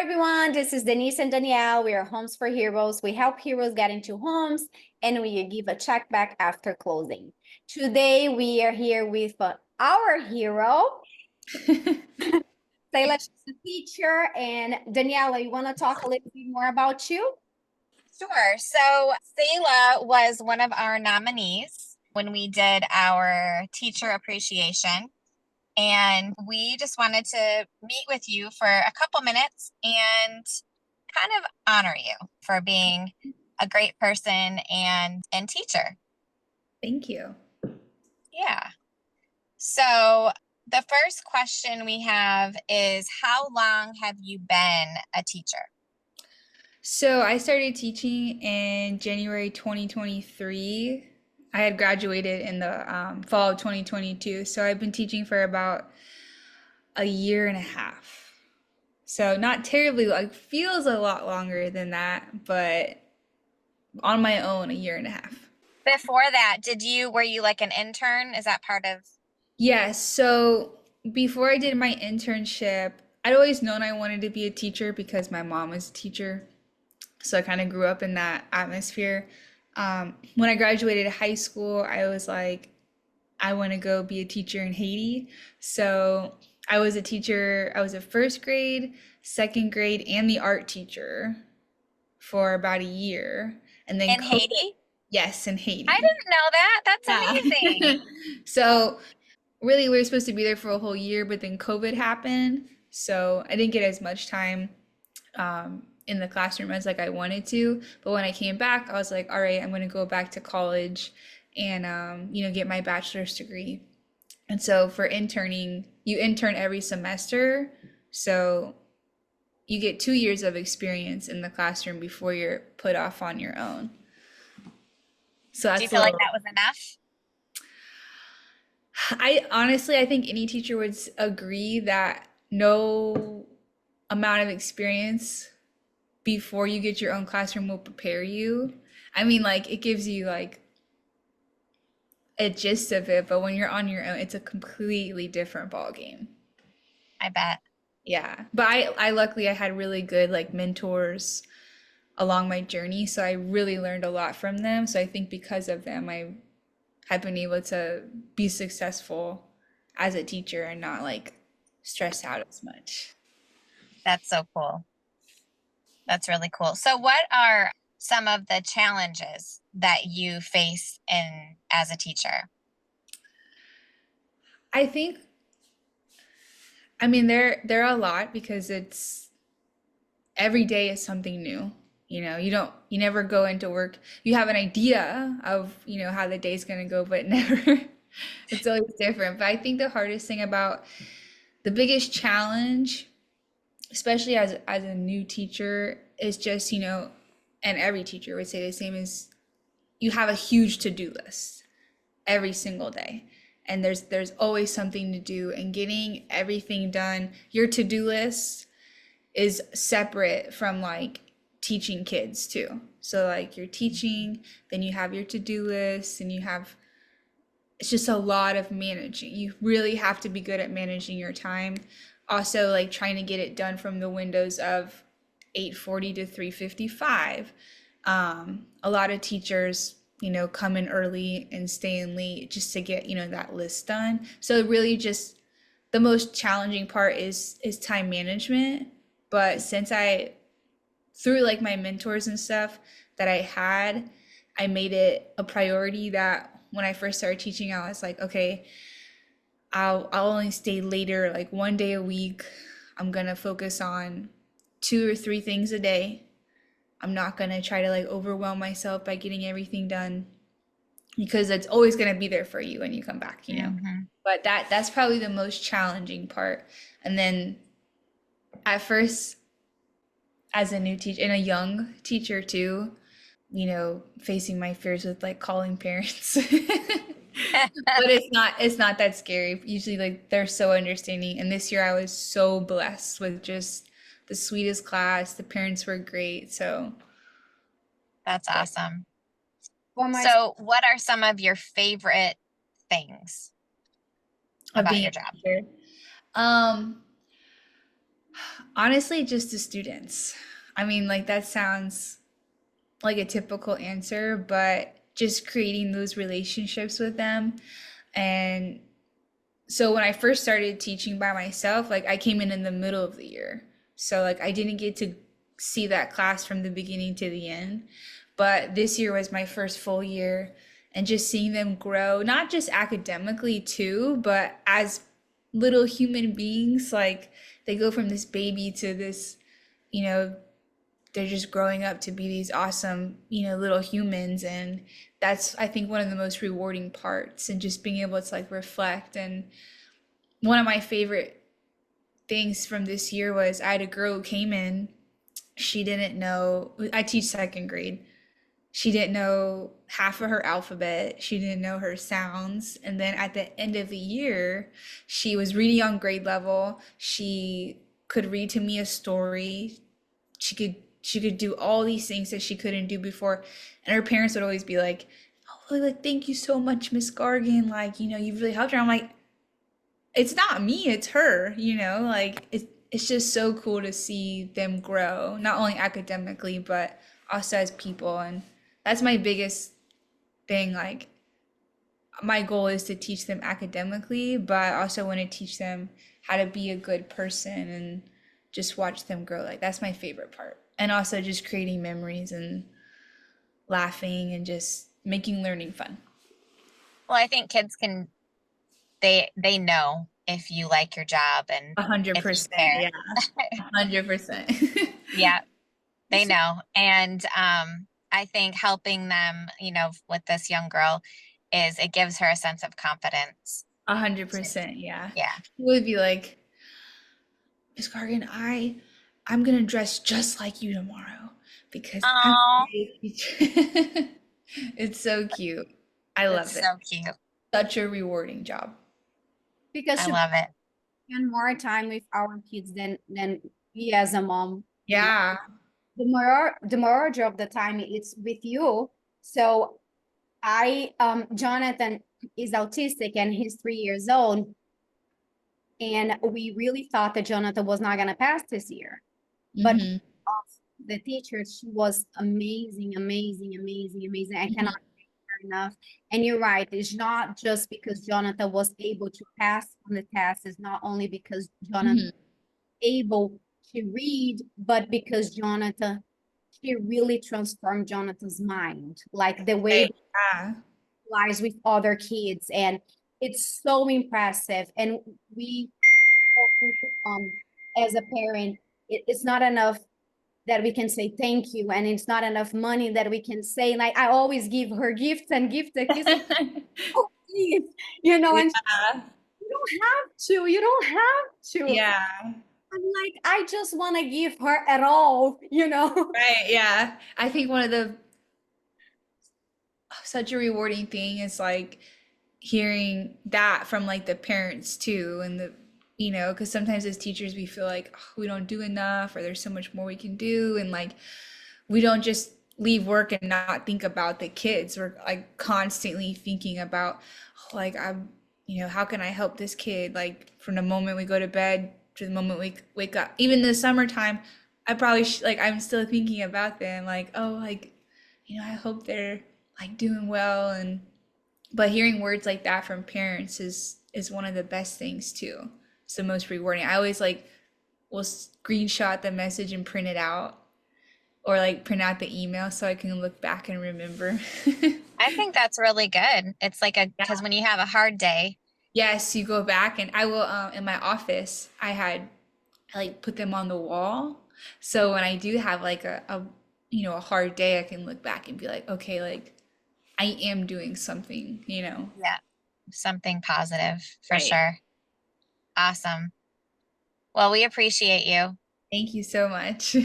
everyone, this is Denise and Danielle. We are Homes for Heroes. We help heroes get into homes and we give a check back after closing. Today we are here with our hero, Sayla. She's a teacher, and Daniela, you want to talk a little bit more about you? Sure. So Sayla was one of our nominees when we did our teacher appreciation. And we just wanted to meet with you for a couple minutes and kind of honor you for being a great person and teacher. Thank you. Yeah. So the first question we have is, how long have you been a teacher? So I started teaching in January 2023. I had graduated in the fall of 2022. So I've been teaching for about a year and a half. So not terribly, like feels a lot longer than that, but on my own, a year and a half. Before that, were you like an intern? Is that part of? Yes. So before I did my internship, I'd always known I wanted to be a teacher because my mom was a teacher. So I kind of grew up in that atmosphere. When I graduated high school, I was like, I want to go be a teacher in Haiti. So I was a teacher, I was a first grade, second grade, and the art teacher for about a year. And then In COVID, Haiti? yes, in I Haiti. didn't know that. That's Yeah. amazing. So really, we were supposed to be there for a whole year, but then COVID happened. So I didn't get as much time in the classroom as like I wanted to. But when I came back, I was like, all right, I'm going to go back to college and get my bachelor's degree. And so for interning, you intern every semester. So you get 2 years of experience in the classroom before you're put off on your own. So Do you that's a feel like little, that was enough? I honestly, I think any teacher would agree that no amount of experience before you get your own classroom will prepare you. I mean, like it gives you like a gist of it, but when you're on your own, it's a completely different ball game. I bet. Yeah. But I luckily I had really good like mentors along my journey, so I really learned a lot from them. So I think because of them, I have been able to be successful as a teacher and not like stress out as much. That's so cool. That's really cool. So what are some of the challenges that you face in as a teacher? I think I mean there are a lot because it's every day is something new. You never go into work. You have an idea of, how the day's gonna go, but never it's always different. But I think the hardest thing about the biggest challenge, especially as a new teacher, is just, and every teacher would say the same, is you have a huge to-do list every single day. And there's always something to do, and getting everything done. Your to-do list is separate from like teaching kids too. So like you're teaching, then you have your to-do list, and it's just a lot of managing. You really have to be good at managing your time. Also, like trying to get it done from the windows of 8:40 to 3:55. A lot of teachers, come in early and stay in late just to get, that list done. So really just the most challenging part is time management. But since I through like my mentors and stuff that I had, I made it a priority that when I first started teaching, I was like, okay, I'll only stay later like one day a week. I'm gonna focus on 2 or 3 things a day. I'm not gonna try to like overwhelm myself by getting everything done because it's always gonna be there for you when you come back. Hmm. But that's probably the most challenging part. And then at first, as a new teacher and a young teacher too, facing my fears with like calling parents. But it's not that scary. Usually like they're so understanding. And this year I was so blessed with just the sweetest class. The parents were great. So That's yeah. awesome. For my So what are some of your favorite things Of about being your a job? teacher. Um Honestly, just the students. I mean, like that sounds like a typical answer, but just creating those relationships with them. And so when I first started teaching by myself, like I came in the middle of the year. So like I didn't get to see that class from the beginning to the end. But this year was my first full year, and just seeing them grow, not just academically too, but as little human beings, like they go from this baby to this, you know, they're just growing up to be these awesome, little humans. And that's, I think, one of the most rewarding parts, and just being able to like reflect. And one of my favorite things from this year was I had a girl who came in. She didn't know, I teach second grade. She didn't know half of her alphabet. She didn't know her sounds. And then at the end of the year, she was reading on grade level. She could read to me a story. She could do all these things that she couldn't do before. And her parents would always be like, "Oh, like thank you so much, Miss Gargan. Like, you really helped her." I'm like, it's not me, it's her, like it's just so cool to see them grow, not only academically, but also as people. And that's my biggest thing. Like, my goal is to teach them academically, but I also want to teach them how to be a good person and just watch them grow. Like, that's my favorite part. And also just creating memories and laughing and just making learning fun. Well, I think kids can, they know if you like your job and A hundred if you percent, care. yeah. 100%. Yeah, they know. And I think helping them, with this young girl is it gives her a sense of confidence. 100%, yeah. Yeah. He would be like, Miss Gargan, I'm gonna dress just like you tomorrow because I'm Oh, a teacher. It's so cute. I that's love it. so cute. Such a rewarding job. Because I she love it. spend more time with our kids than we as a mom. Yeah. The majority of the time it's with you. So Jonathan is autistic and he's 3 years old. And we really thought that Jonathan was not gonna pass this year. But Hmm. the teacher, she was amazing, amazing, amazing, amazing. I cannot Hmm. thank her enough. And you're right, it's not just because Jonathan was able to pass on the test, it's not only because Jonathan Hmm. able to read, but because Jonathan, she really transformed Jonathan's mind, like the way Right. that Yeah. he lies with other kids, and it's so impressive. And we, as a parent, it's not enough that we can say thank you, and it's not enough money that we can say. Like I always give her gifts and gift a kiss. Oh, please, and Yeah. you don't have to. You don't have to. Yeah. I'm like, I just want to give her at all. Right. Yeah. I think one of the such a rewarding thing is like hearing that from like the parents too, and because sometimes as teachers we feel like, "Oh, we don't do enough, or there's so much more we can do," and like we don't just leave work and not think about the kids. We're like constantly thinking about, "Oh, like how can I help this kid?" Like from the moment we go to bed to the moment we wake up. Even in the summertime, I probably like I'm still thinking about them. Like, oh, like I hope they're like doing well. And but hearing words like that from parents is one of the best things too. It's the most rewarding. I always like will screenshot the message and print it out, or like print out the email so I can look back and remember. I think that's really good. It's like because Yeah. when you have a hard day, Yes, you go back, and I will in my office I like put them on the wall. So when I do have like a hard day, I can look back and be like, okay, like I am doing something. yeah, something positive for Right. sure. Awesome. Well, we appreciate you. Thank you so much.